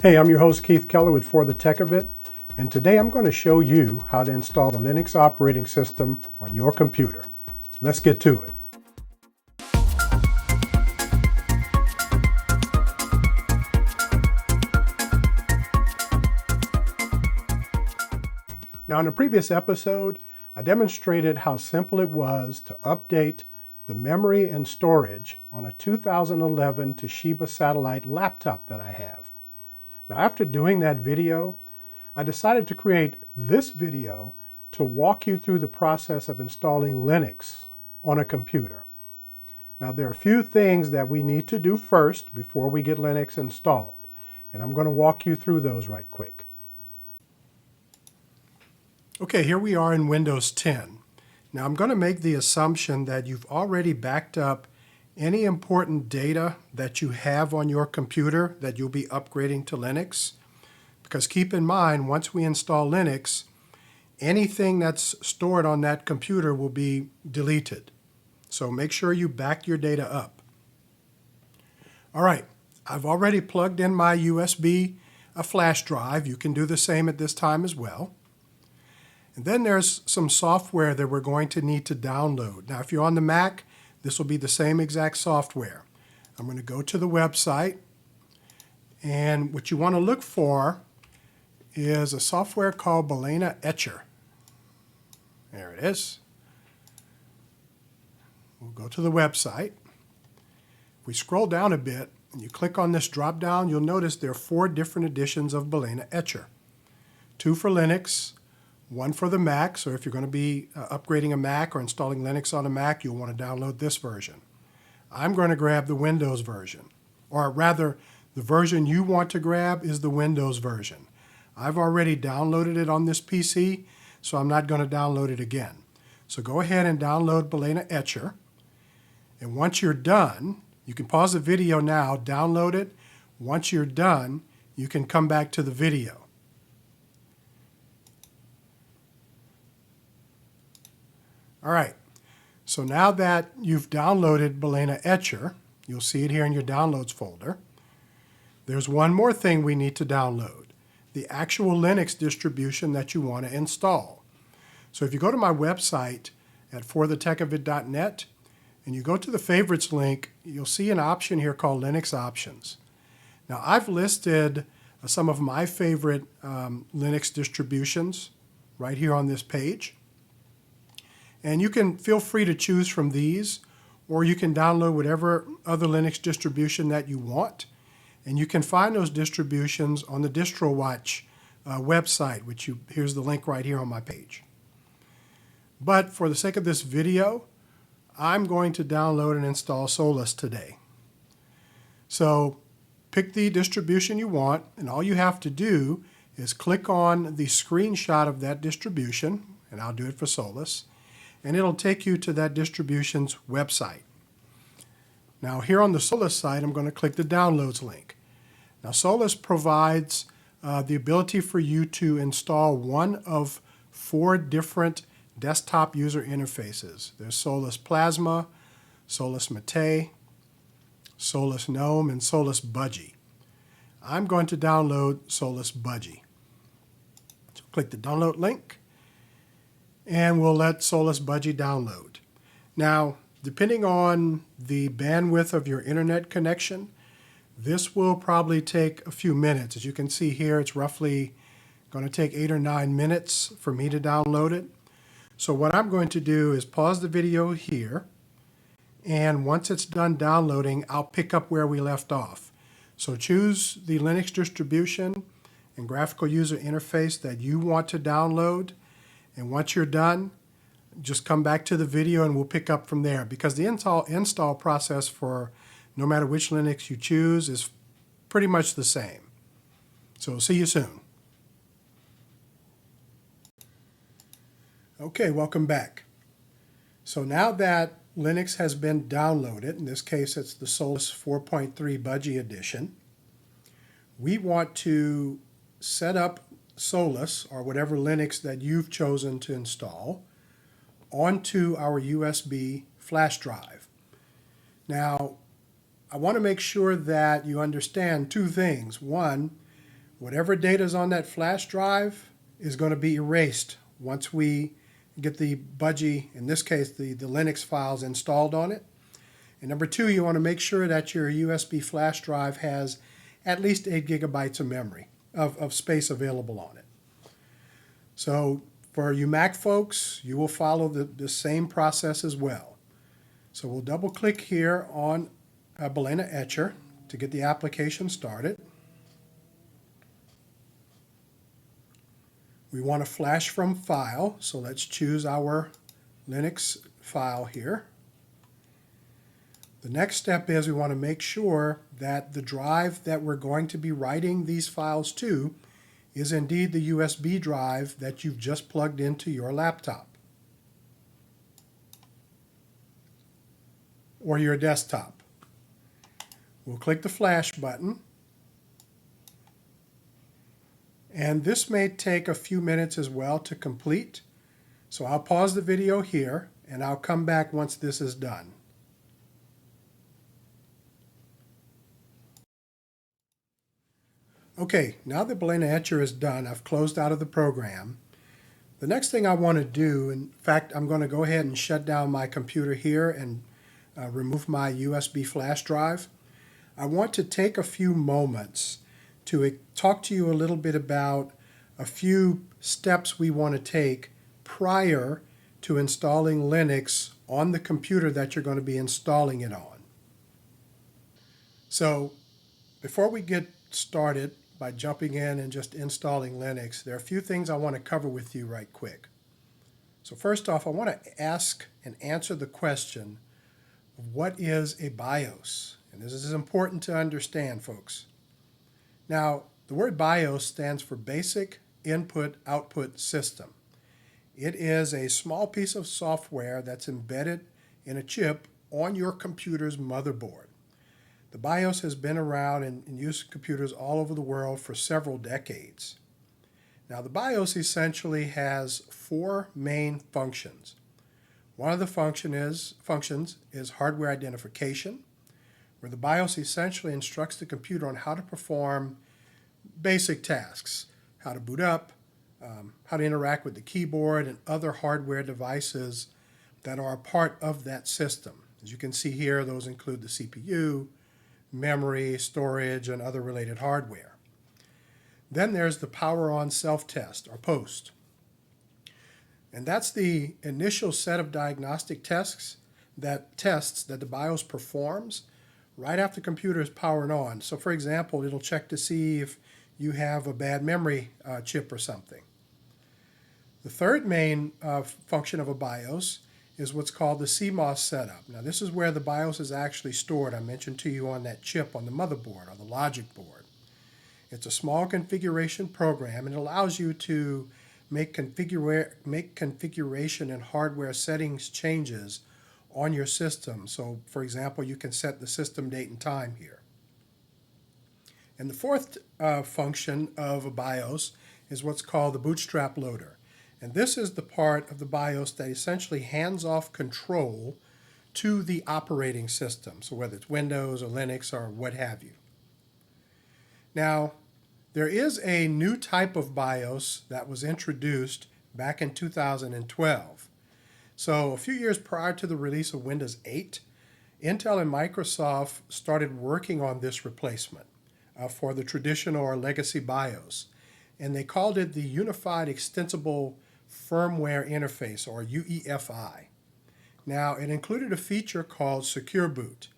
Hey, I'm your host Keith Keller with For the Tech of It, and today I'm going to show you how to install the Linux operating system on your computer. Let's get to it. Now, in a previous episode, I demonstrated how simple it was to update the memory and storage on a 2011 Toshiba satellite laptop that I have. Now, after doing that video, I decided to create this video to walk you through the process of installing Linux on a computer. Now, there are a few things that we need to do first before we get Linux installed, and I'm going to walk you through those right quick. Okay, here we are in Windows 10. Now, I'm going to make the assumption that you've already backed up any important data that you have on your computer that you'll be upgrading to Linux. Because keep in mind, once we install Linux, anything that's stored on that computer will be deleted. So make sure you back your data up. All right, I've already plugged in my USB flash drive. You can do the same at this time as well. And then there's some software that we're going to need to download. Now, if you're on the Mac, this will be the same exact software. I'm going to go to the website, and what you want to look for is a software called Balena Etcher. There it is. We'll go to the website. If we scroll down a bit and you click on this drop down, you'll notice there are 4 different editions of Balena Etcher. 2 for Linux, 1 for the Mac, so if you're going to be upgrading a Mac or installing Linux on a Mac, you'll want to download this version. I'm going to grab the Windows version, or rather, the version you want to grab is the Windows version. I've already downloaded it on this PC, so I'm not going to download it again. So go ahead and download Balena Etcher, and once you're done, you can pause the video now, download it. Once you're done, you can come back to the video. All right, so now that you've downloaded Balena Etcher, you'll see it here in your downloads folder. There's one more thing we need to download, the actual Linux distribution that you want to install. So if you go to my website at forthetechofit.net and you go to the favorites link, you'll see an option here called Linux Options. Now, I've listed some of my favorite Linux distributions right here on this page. And you can feel free to choose from these, or you can download whatever other Linux distribution that you want. And you can find those distributions on the DistroWatch website, here's the link right here on my page. But for the sake of this video, I'm going to download and install Solus today. So pick the distribution you want, and all you have to do is click on the screenshot of that distribution, and I'll do it for Solus, and it'll take you to that distribution's website. Now, here on the Solus site, I'm going to click the Downloads link. Now, Solus provides the ability for you to install one of 4 different desktop user interfaces. There's Solus Plasma, Solus Mate, Solus Gnome, and Solus Budgie. I'm going to download Solus Budgie. So click the download link, and we'll let Solus Budgie download. Now, depending on the bandwidth of your internet connection, this will probably take a few minutes. As you can see here, it's roughly going to take 8 or 9 minutes for me to download it. So what I'm going to do is pause the video here, and once it's done downloading, I'll pick up where we left off. So choose the Linux distribution and graphical user interface that you want to download. And once you're done, just come back to the video and we'll pick up from there, because the install process for no matter which Linux you choose is pretty much the same. So see you soon. Okay, welcome back. So now that Linux has been downloaded, in this case it's the Solus 4.3 Budgie edition, we want to set up Solus, or whatever Linux that you've chosen to install, onto our USB flash drive. Now, I want to make sure that you understand 2 things. One, Whatever data is on that flash drive is going to be erased once we get the budgie, in this case, the Linux files installed on it. And number two, you want to make sure that your USB flash drive has at least 8 gigabytes of memory, of space available on it. So for you Mac folks, you will follow the same process as well. So we'll double click here on Balena Etcher to get the application started. We want to flash from file, so let's choose our Linux file here. The next step is we want to make sure that the drive that we're going to be writing these files to is indeed the USB drive that you've just plugged into your laptop or your desktop. We'll click the flash button. And this may take a few minutes as well to complete. So I'll pause the video here and I'll come back once this is done. Okay, now that Balena Etcher is done, I've closed out of the program. The next thing I want to do, in fact, I'm going to go ahead and shut down my computer here and remove my USB flash drive. I want to take a few moments to talk to you a little bit about a few steps we want to take prior to installing Linux on the computer that you're going to be installing it on. So before we get started by jumping in and just installing Linux, there are a few things I want to cover with you right quick. So first off, I want to ask and answer the question of what is a BIOS? And this is important to understand, folks. Now, the word BIOS stands for Basic Input-Output System. It is a small piece of software that's embedded in a chip on your computer's motherboard. The BIOS has been around in use in computers all over the world for several decades. Now, the BIOS essentially has 4 main functions. One of the functions is hardware identification, where the BIOS essentially instructs the computer on how to perform basic tasks, how to boot up, how to interact with the keyboard and other hardware devices that are a part of that system. As you can see here, those include the CPU, memory, storage, and other related hardware. Then there's the power on self-test, or POST. And that's the initial set of diagnostic tests that the BIOS performs right after the computer is powered on. So for example, it'll check to see if you have a bad memory chip or something. The third main function of a BIOS is what's called the CMOS setup. Now this is where the BIOS is actually stored. I mentioned to you on that chip on the motherboard or the logic board. It's a small configuration program and it allows you to make configuration and hardware settings changes on your system. So for example, you can set the system date and time here. And the fourth function of a BIOS is what's called the bootstrap loader. And this is the part of the BIOS that essentially hands off control to the operating system. So whether it's Windows or Linux or what have you. Now, there is a new type of BIOS that was introduced back in 2012. So a few years prior to the release of Windows 8, Intel and Microsoft started working on this replacement for the traditional or legacy BIOS. And they called it the Unified Extensible Firmware Interface, or UEFI. Now, it included a feature called Secure Boot.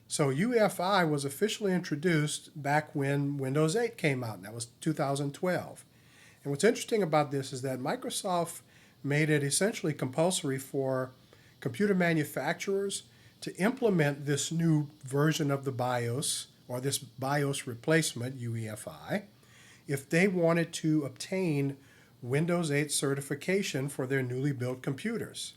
So UEFI was officially introduced back when Windows 8 came out, and that was 2012. And what's interesting about this is that Microsoft made it essentially compulsory for computer manufacturers to implement this new version of the BIOS, or this BIOS replacement, UEFI, if they wanted to obtain Windows 8 certification for their newly built computers.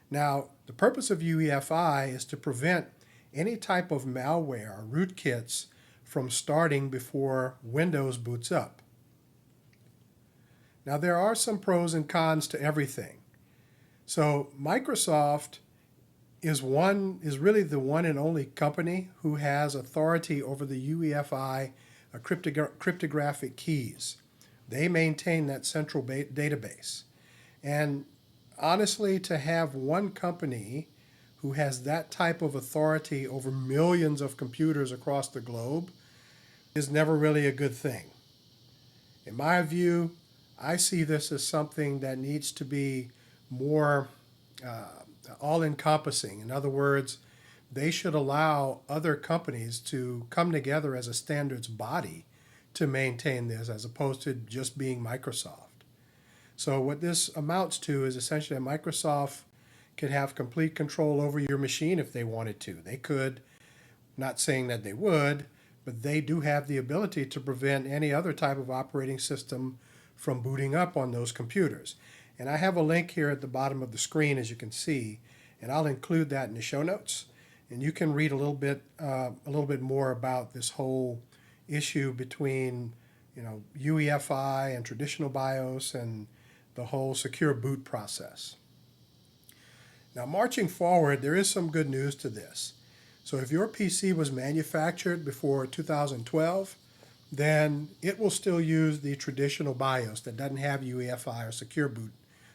Now, the purpose of UEFI is to prevent any type of malware or rootkits from starting before Windows boots up. Now, there are some pros and cons to everything. So Microsoft is really the one and only company who has authority over the UEFI cryptographic keys. They maintain that central database. And honestly, to have one company who has that type of authority over millions of computers across the globe is never really a good thing. In my view, I see this as something that needs to be more all-encompassing. In other words, they should allow other companies to come together as a standards body to maintain this, as opposed to just being Microsoft. So what this amounts to is essentially that Microsoft could have complete control over your machine if they wanted to. They could, not saying that they would, but they do have the ability to prevent any other type of operating system from booting up on those computers. And I have a link here at the bottom of the screen, as you can see, and I'll include that in the show notes. And you can read a little bit more about this whole issue between, UEFI and traditional BIOS and the whole secure boot process. Now, marching forward, there is some good news to this. So if your PC was manufactured before 2012, then it will still use the traditional BIOS that doesn't have UEFI or secure boot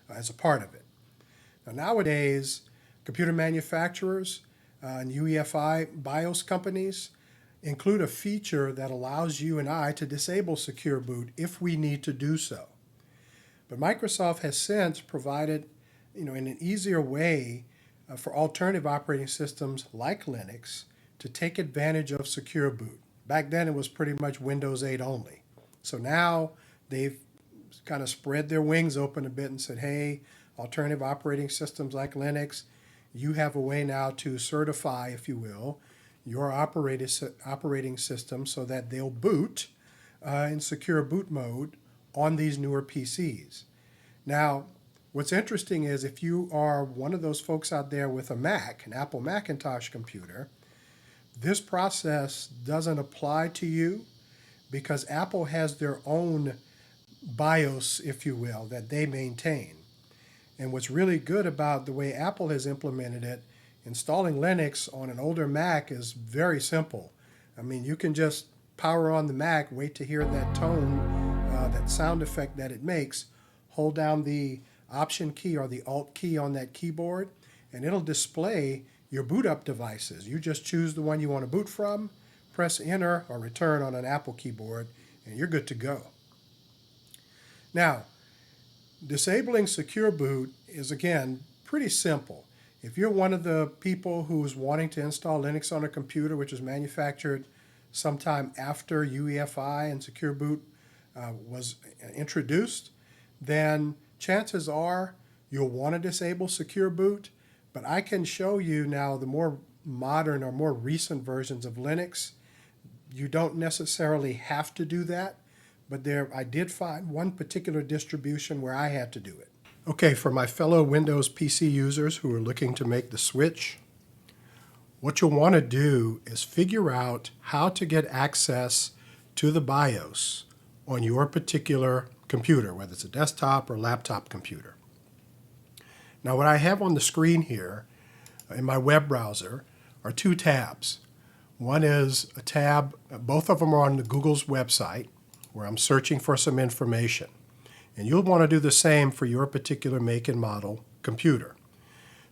as a part of it. Now, nowadays, computer manufacturers and UEFI BIOS companies include a feature that allows you and I to disable secure boot if we need to do so. But Microsoft has since provided, in an easier way for alternative operating systems like Linux to take advantage of secure boot. Back then it was pretty much Windows 8 only. So now they've kind of spread their wings open a bit and said, hey, alternative operating systems like Linux, you have a way now to certify, if you will, your operating system so that they'll boot in secure boot mode on these newer PCs. Now, what's interesting is if you are one of those folks out there with a Mac, an Apple Macintosh computer, this process doesn't apply to you because Apple has their own BIOS, if you will, that they maintain. And what's really good about the way Apple has implemented it, installing Linux on an older Mac is very simple. I mean, you can just power on the Mac, wait to hear that tone, that sound effect that it makes, hold down the Option key or the Alt key on that keyboard, and it'll display your boot up devices. You just choose the one you want to boot from, press Enter or Return on an Apple keyboard, and you're good to go. Now, disabling secure boot is, again, pretty simple. If you're one of the people who's wanting to install Linux on a computer which is manufactured sometime after UEFI and secure boot was introduced, then chances are you'll want to disable secure boot, but I can show you now the more modern or more recent versions of Linux. You don't necessarily have to do that, but I did find one particular distribution where I had to do it. Okay, for my fellow Windows PC users who are looking to make the switch, what you'll want to do is figure out how to get access to the BIOS on your particular computer, whether it's a desktop or laptop computer. Now, what I have on the screen here in my web browser are two tabs. One is a tab, both of them are on the Google's website, where I'm searching for some information. And you'll want to do the same for your particular make and model computer.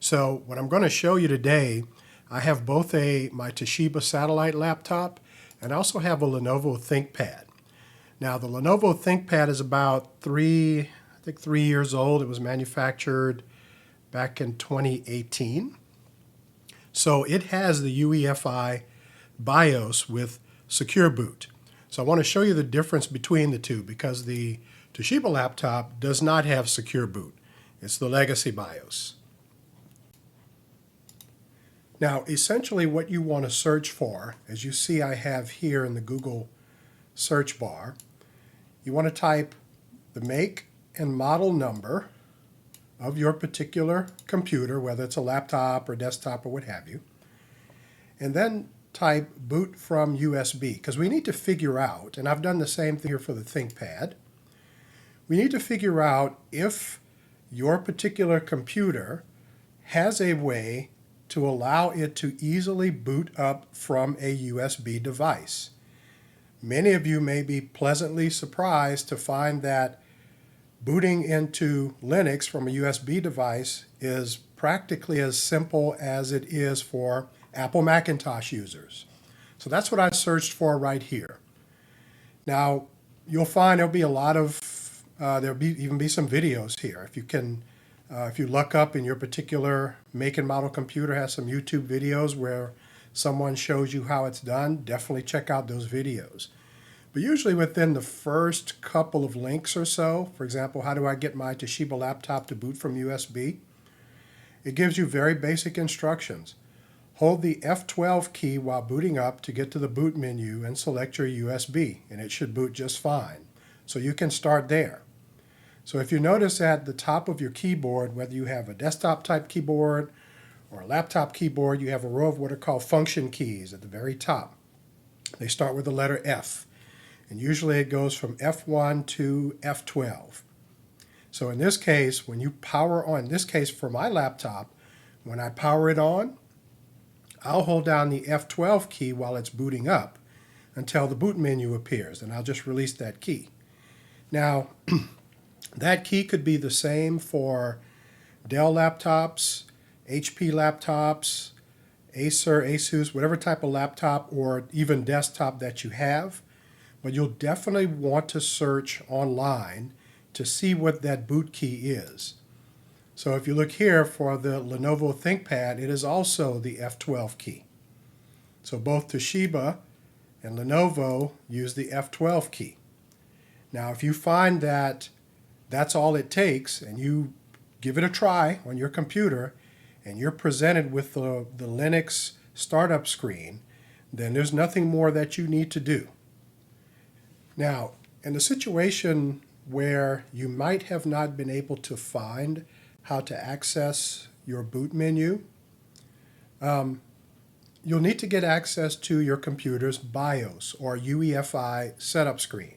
So what I'm going to show you today, I have both my Toshiba satellite laptop and I also have a Lenovo ThinkPad. Now, the Lenovo ThinkPad is about 3 years old. It was manufactured back in 2018. So it has the UEFI BIOS with secure boot. So I want to show you the difference between the two because the Toshiba laptop does not have secure boot. It's the legacy BIOS. Now, essentially what you want to search for, as you see I have here in the Google search bar, you want to type the make and model number of your particular computer, whether it's a laptop or desktop or what have you, and then type boot from USB, because we need to figure out, and I've done the same thing here for the ThinkPad, we need to figure out if your particular computer has a way to allow it to easily boot up from a USB device. Many of you may be pleasantly surprised to find that booting into Linux from a USB device is practically as simple as it is for Apple Macintosh users. So that's what I searched for right here. Now, you'll find there'll be a lot of, even be some videos here. If you look up in your particular make and model computer has some YouTube videos where someone shows you how it's done, definitely check out those videos. But usually within the first couple of links or so, for example, how do I get my Toshiba laptop to boot from USB? It gives you very basic instructions. Hold the F12 key while booting up to get to the boot menu and select your USB, and it should boot just fine. So you can start there. So if you notice at the top of your keyboard, whether you have a desktop type keyboard or a laptop keyboard, you have a row of what are called function keys at the very top. They start with the letter F, and usually it goes from F1 to F12. So in this case, when you power on, in this case for my laptop, when I power it on, I'll hold down the F12 key while it's booting up until the boot menu appears, and I'll just release that key. Now, that key could be the same for Dell laptops, HP laptops, Acer, Asus, whatever type of laptop or even desktop that you have. But you'll definitely want to search online to see what that boot key is. So if you look here for the Lenovo ThinkPad, it is also the F12 key. So both Toshiba and Lenovo use the F12 key. Now if you find that that's all it takes and you give it a try on your computer and you're presented with the Linux startup screen, then there's nothing more that you need to do. Now, in the situation where you might have not been able to find how to access your boot menu, you'll need to get access to your computer's BIOS or UEFI setup screen.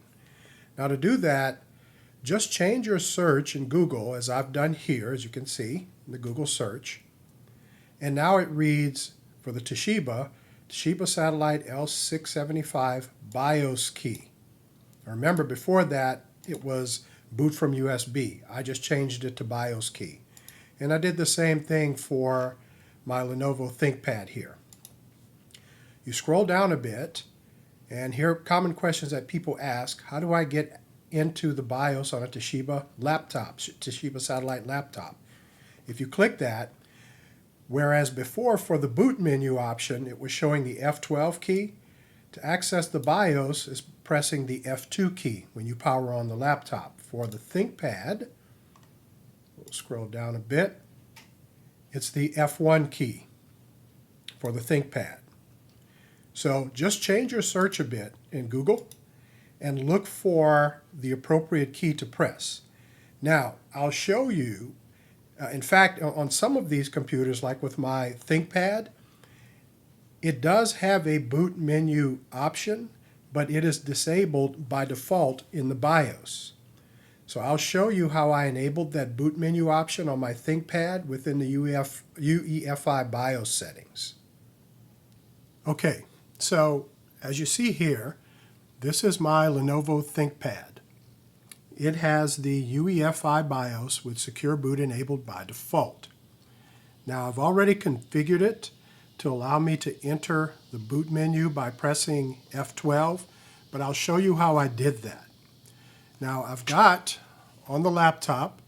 Now to do that, just change your search in Google, as I've done here, as you can see, in the Google search. And now it reads, for the Toshiba Satellite L675 BIOS key. Now remember, before that, it was boot from USB. I just changed it to BIOS key. And I did the same thing for my Lenovo ThinkPad here. You scroll down a bit, and here are common questions that people ask. How do I get into the BIOS on a Toshiba laptop, Toshiba Satellite laptop? If you click that, whereas before for the boot menu option, it was showing the F12 key, to access the BIOS is pressing the F2 key when you power on the laptop. For the ThinkPad, we'll scroll down a bit, it's the F1 key for the ThinkPad. So just change your search a bit in Google and look for the appropriate key to press. Now, I'll show you, in fact, on some of these computers, like with my ThinkPad, it does have a boot menu option, but it is disabled by default in the BIOS. So I'll show you how I enabled that boot menu option on my ThinkPad within the UEFI BIOS settings. Okay, so as you see here, this is my Lenovo ThinkPad. It has the UEFI BIOS with Secure Boot enabled by default. Now I've already configured it to allow me to enter the boot menu by pressing F12, but I'll show you how I did that. Now I've got on the laptop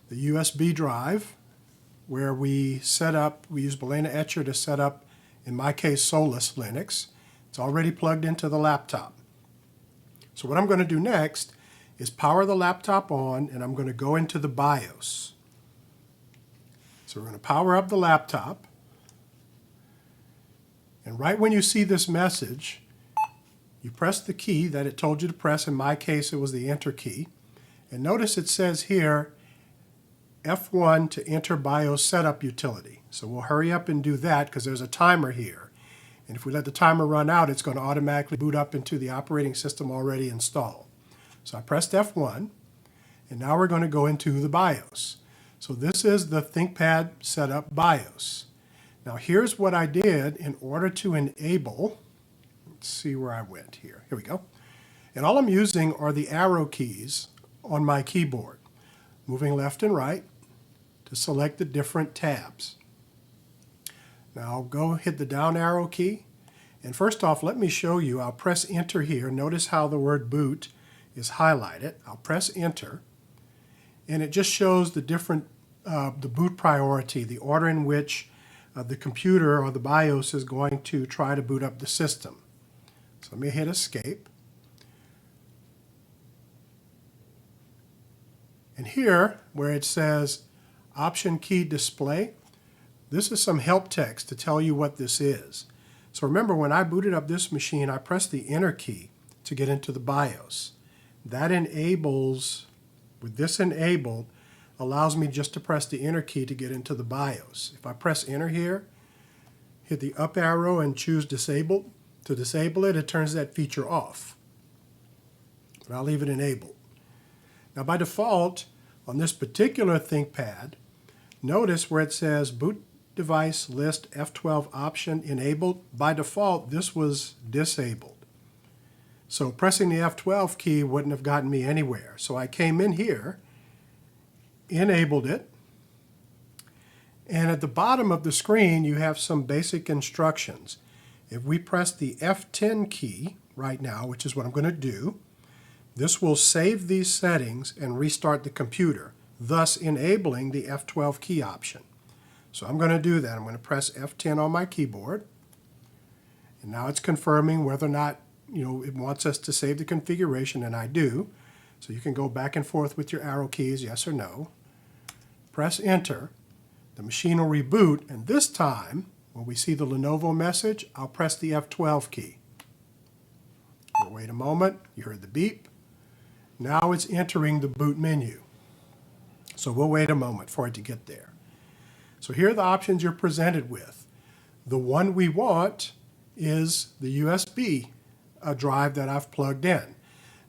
the USB drive where we use Balena Etcher to set up, in my case, Solus Linux. It's already plugged into the laptop. So what I'm going to do next is power the laptop on, and I'm going to go into the BIOS. So we're going to power up the laptop. And right when you see this message, you press the key that it told you to press. In my case, it was the Enter key. And notice it says here, F1 to enter BIOS setup utility. So we'll hurry up and do that because there's a timer here. And if we let the timer run out, it's going to automatically boot up into the operating system already installed. So I pressed F1, and now we're going to go into the BIOS. So this is the ThinkPad setup BIOS. Now here's what I did in order to enable, Let's see where I went here. Here we go. And all I'm using are the arrow keys on my keyboard, moving left and right to select the different tabs. Now I'll go hit the down arrow key. And first off, let me show you. I'll press enter here. Notice how the word boot is highlighted. I'll press enter. And it just shows the different, the boot priority, the order in which the computer or the BIOS is going to try to boot up the system. So let me hit escape. And here, where it says option key display, this is some help text to tell you what this is. So remember, when I booted up this machine, I pressed the enter key to get into the BIOS. That enables, with this enabled, allows me just to press the enter key to get into the BIOS. If I press enter here, hit the up arrow and choose disabled, to disable it, it turns that feature off. But I'll leave it enabled. Now by default, on this particular ThinkPad, notice where it says boot device list F12 option enabled. By default, this was disabled. So pressing the F12 key wouldn't have gotten me anywhere. So I came in here, enabled it, and at the bottom of the screen you have some basic instructions. If we press the F10 key right now, which is what I'm going to do, this will save these settings and restart the computer, thus enabling the F12 key option. So I'm going to do that. I'm going to press F10 on my keyboard, and now it's confirming whether or not it wants us to save the configuration, and I do. So you can go back and forth with your arrow keys, yes or no. Press enter. The machine will reboot, and this time, when we see the Lenovo message, I'll press the F12 key. We'll wait a moment. You heard the beep. Now it's entering the boot menu. So we'll wait a moment for it to get there. So here are the options you're presented with. The one we want is the USB drive that I've plugged in.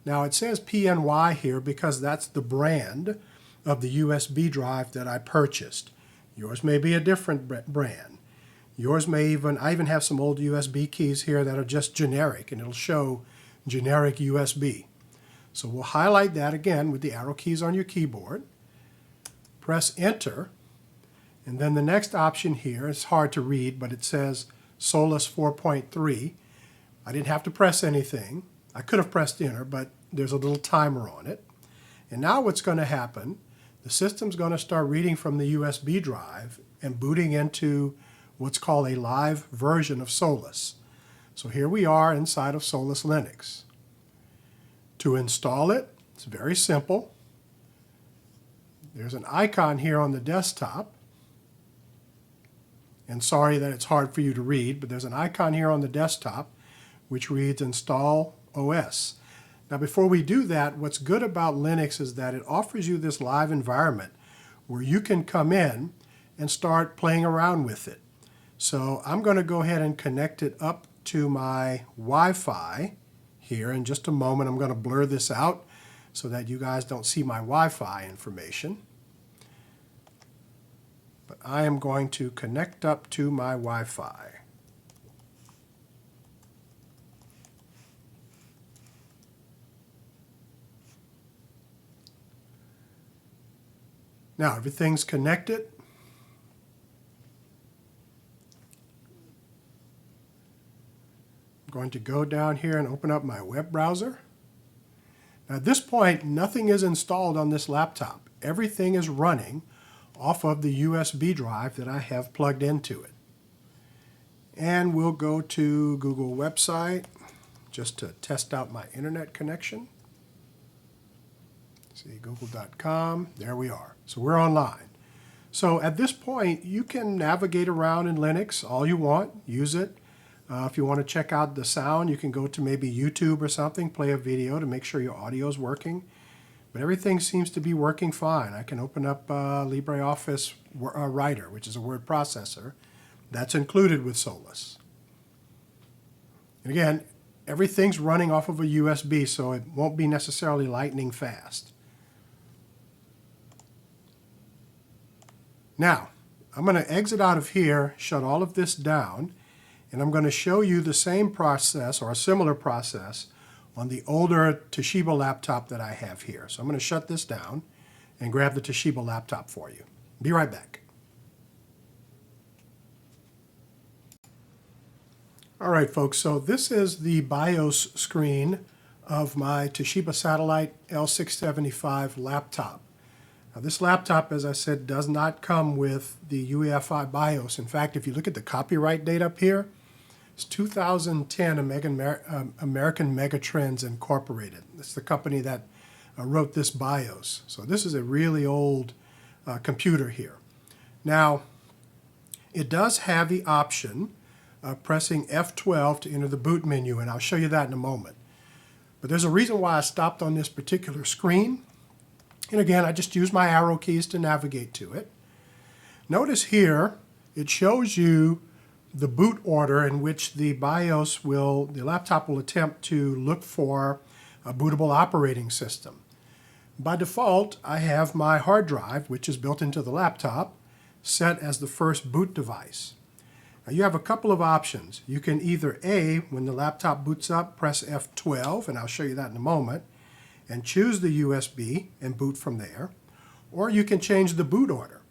Now it says PNY here because that's the brand of the USB drive that I purchased. Yours may be a different brand. Yours may even, I even have some old USB keys here that are just generic, and it'll show generic USB. So we'll highlight that again with the arrow keys on your keyboard. Press enter. And then the next option here, it's hard to read, but it says Solus 4.3. I didn't have to press anything. I could have pressed enter, but there's a little timer on it. And now what's going to happen, the system's going to start reading from the USB drive and booting into what's called a live version of Solus. So here we are inside of Solus Linux. To install it, it's very simple. There's an icon here on the desktop. And sorry that it's hard for you to read, but there's an icon here on the desktop which reads Install OS. Now before we do that, what's good about Linux is that it offers you this live environment where you can come in and start playing around with it. So I'm going to go ahead and connect it up to my Wi-Fi here. In just a moment, I'm going to blur this out so that you guys don't see my Wi-Fi information. But I am going to connect up to my Wi-Fi. Now everything's connected. I'm going to go down here and open up my web browser. Now at this point, nothing is installed on this laptop. Everything is running off of the USB drive that I have plugged into it. And we'll go to Google website just to test out my internet connection. See, google.com, there we are. So we're online. So at this point, you can navigate around in Linux all you want, use it. If you want to check out the sound, you can go to maybe YouTube or something, play a video to make sure your audio is working. But everything seems to be working fine. I can open up LibreOffice Writer, which is a word processor. That's included with Solus. And again, everything's running off of a USB, so it won't be necessarily lightning fast. Now, I'm going to exit out of here, shut all of this down, And I'm going to show you the same process or a similar process on the older Toshiba laptop that I have here. So I'm going to shut this down and grab the Toshiba laptop for you. Be right back. All right, folks, so this is the BIOS screen of my Toshiba Satellite L675 laptop. Now, this laptop, as I said, does not come with the UEFI BIOS. In fact, if you look at the copyright date up here, it's 2010 American Megatrends Incorporated. It's the company that wrote this BIOS. So this is a really old computer here. Now, it does have the option of pressing F12 to enter the boot menu, and I'll show you that in a moment. But there's a reason why I stopped on this particular screen. And again, I just use my arrow keys to navigate to it. Notice here, it shows you the boot order in which the laptop will attempt to look for a bootable operating system. By default, I have my hard drive, which is built into the laptop, set as the first boot device. Now, you have a couple of options. You can either A, when the laptop boots up, press F12, and I'll show you that in a moment, and choose the USB and boot from there, or you can change the boot order.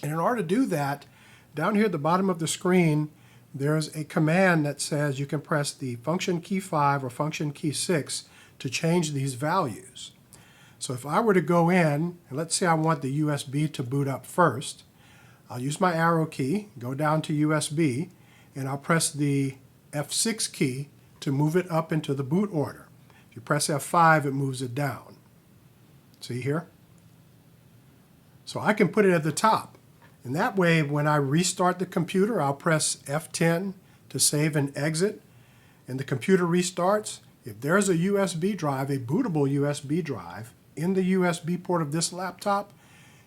And in order to do that, down here at the bottom of the screen, there's a command that says you can press the function key 5 or function key 6 to change these values. So if I were to go in, and let's say I want the USB to boot up first, I'll use my arrow key, go down to USB, and I'll press the F6 key to move it up into the boot order. If you press F5, it moves it down. See here? So I can put it at the top. And that way, when I restart the computer, I'll press F10 to save and exit, and the computer restarts. If there's a USB drive, a bootable USB drive, in the USB port of this laptop,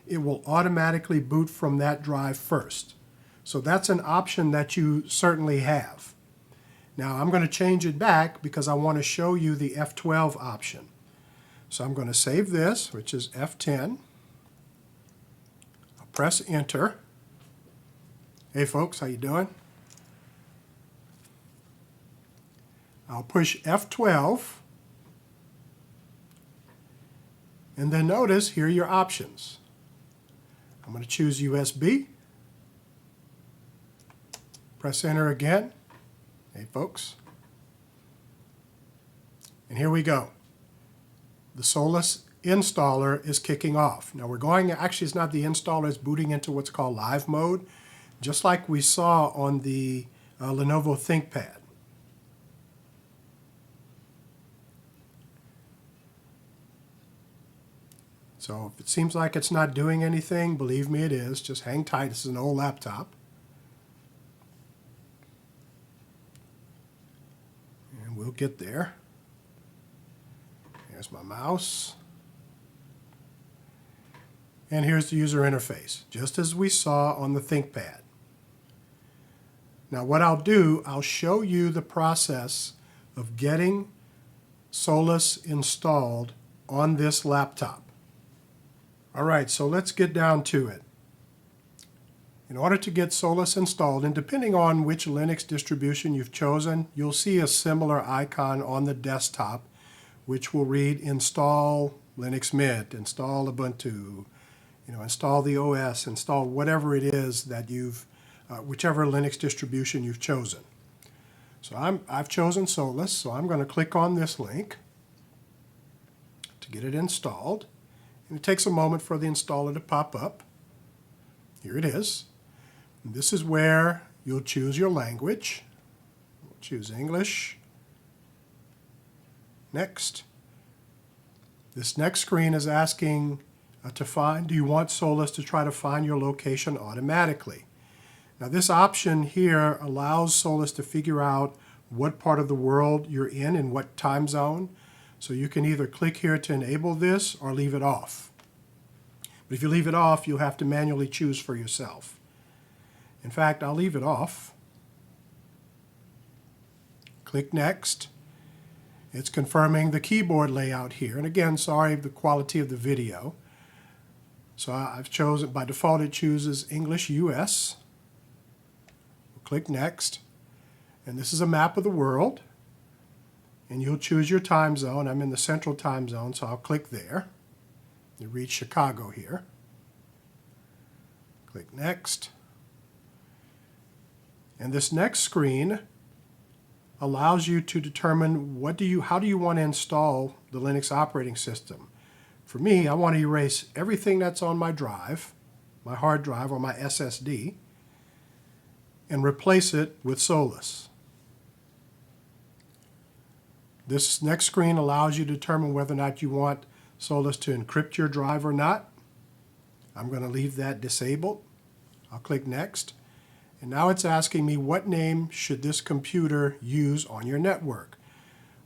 it will automatically boot from that drive first. So that's an option that you certainly have. Now I'm going to change it back because I want to show you the F12 option. So I'm going to save this, which is F10. I'll press enter. Hey folks, how you doing? I'll push F12. And then notice, here are your options. I'm going to choose USB. Press enter again. Hey folks. And here we go. The Solus installer is kicking off. Now actually it's not the installer, it's booting into what's called live mode, just like we saw on the Lenovo ThinkPad. So if it seems like it's not doing anything, believe me it is. Just hang tight. This is an old laptop. And we'll get there. Here's my mouse. And here's the user interface, just as we saw on the ThinkPad. Now what I'll do, I'll show you the process of getting Solus installed on this laptop. All right, so let's get down to it. In order to get Solus installed, and depending on which Linux distribution you've chosen, you'll see a similar icon on the desktop, which will read install Linux Mint, install Ubuntu, install the OS, install whatever it is that whichever Linux distribution you've chosen. So I've chosen Solus, so I'm going to click on this link to get it installed. And it takes a moment for the installer to pop up. Here it is. And this is where you'll choose your language. We'll choose English. Next. This next screen is asking do you want Solus to try to find your location automatically? Now this option here allows Solus to figure out what part of the world you're in what time zone. So you can either click here to enable this or leave it off. But if you leave it off, you'll have to manually choose for yourself. In fact, I'll leave it off. Click Next. It's confirming the keyboard layout here. And again, sorry the quality of the video. So I've chosen, by default it chooses English US. We'll click Next. And this is a map of the world. And you'll choose your time zone. I'm in the central time zone, so I'll click there. You reach Chicago here. Click Next. And this next screen allows you to determine how do you want to install the Linux operating system. For me, I want to erase everything that's on my drive, my hard drive or my SSD, and replace it with Solus. This next screen allows you to determine whether or not you want Solus to encrypt your drive or not. I'm going to leave that disabled. I'll click Next. And now it's asking me what name should this computer use on your network.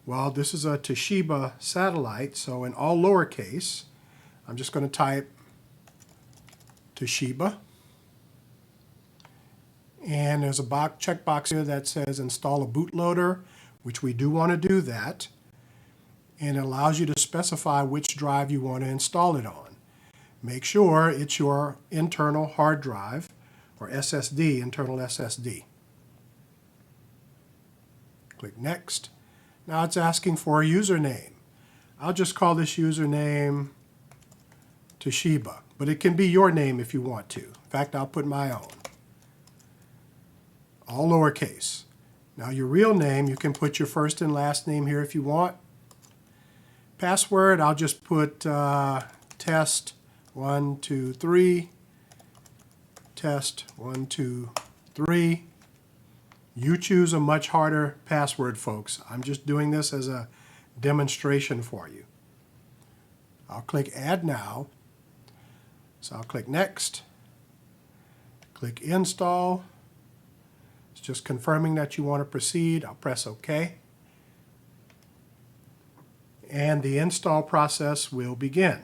Well, this is a Toshiba satellite, so in all lowercase, I'm just going to type Toshiba. And there's a checkbox here that says install a bootloader, which we do want to do that. And it allows you to specify which drive you want to install it on. Make sure it's your internal hard drive or SSD, internal SSD. Click Next. Now it's asking for a username. I'll just call this username Toshiba, but it can be your name if you want to. In fact, I'll put my own. All lowercase. Now your real name, you can put your first and last name here if you want. Password, I'll just put test 1, 2, 3. Test 1, 2, 3. You choose a much harder password, folks. I'm just doing this as a demonstration for you. I'll click Add Now. So I'll click Next. Click Install. It's just confirming that you want to proceed. I'll press OK. And the install process will begin.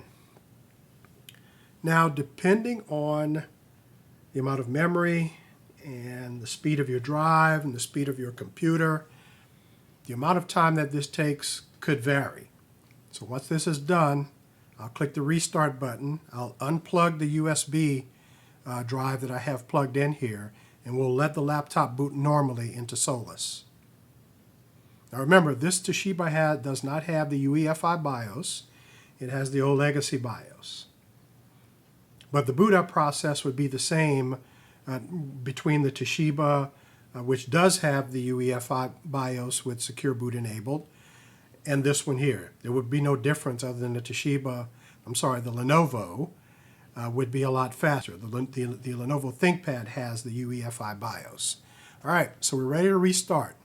Now, depending on the amount of memory and the speed of your drive and the speed of your computer, the amount of time that this takes could vary. So once this is done, I'll click the restart button. I'll unplug the USB drive that I have plugged in here, and we'll let the laptop boot normally into Solus. Now remember, this Toshiba does not have the UEFI BIOS. It has the old legacy BIOS. But the boot up process would be the same between the Toshiba, which does have the UEFI BIOS with Secure Boot enabled, and this one here. There would be no difference other than the Lenovo would be a lot faster. The Lenovo ThinkPad has the UEFI BIOS. All right, so we're ready to restart.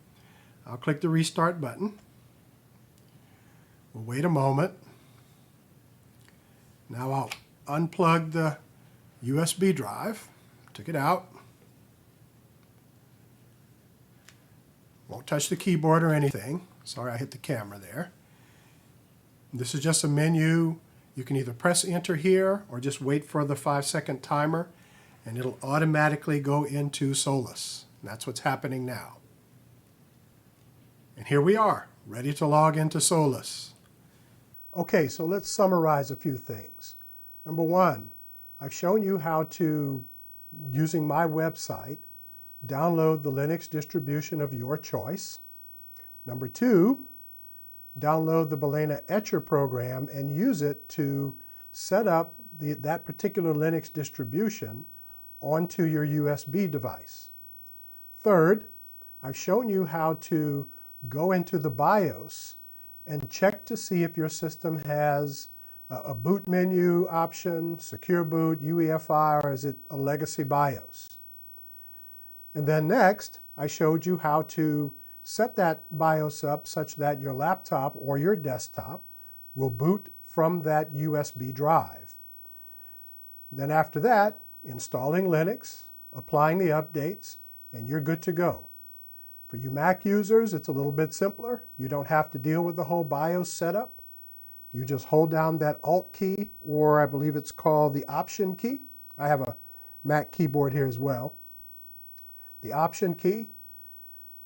I'll click the restart button. We'll wait a moment. Now I'll unplug the USB drive. Took it out. Won't touch the keyboard or anything. Sorry, I hit the camera there. This is just a menu. You can either press enter here or just wait for the 5-second timer, and it'll automatically go into Solus. And that's what's happening now. And here we are, ready to log into Solus. Okay, so let's summarize a few things. Number one, I've shown you how to, using my website, download the Linux distribution of your choice. Number two, download the Balena Etcher program and use it to set up that particular Linux distribution onto your USB device. Third, I've shown you how to go into the BIOS and check to see if your system has a boot menu option, secure boot, UEFI, or is it a legacy BIOS? And then next, I showed you how to set that BIOS up such that your laptop or your desktop will boot from that USB drive. Then after that, installing Linux, applying the updates, and you're good to go. For you Mac users, it's a little bit simpler. You don't have to deal with the whole BIOS setup. You just hold down that Alt key, or I believe it's called the Option key. I have a Mac keyboard here as well. The Option key,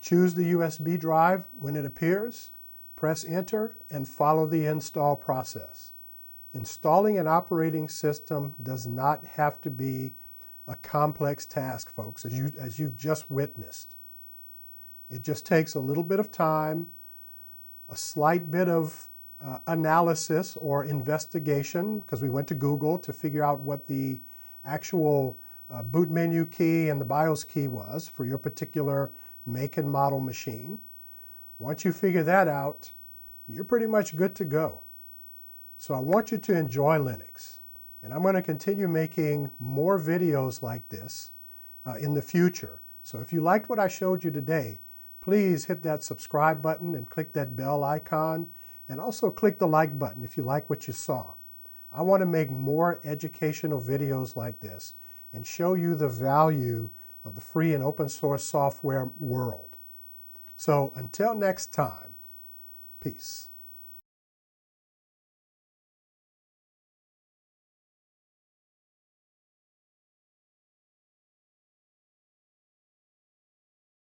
choose the USB drive when it appears, press enter, and follow the install process. Installing an operating system does not have to be a complex task, folks, as you've just witnessed. It just takes a little bit of time, a slight bit of analysis or investigation, because we went to Google to figure out what the actual boot menu key and the BIOS key was for your particular make and model machine. Once you figure that out, you're pretty much good to go. So I want you to enjoy Linux. And I'm going to continue making more videos like this in the future. So if you liked what I showed you today, please hit that subscribe button and click that bell icon, and also click the like button if you like what you saw. I want to make more educational videos like this and show you the value of the free and open source software world. So until next time, peace.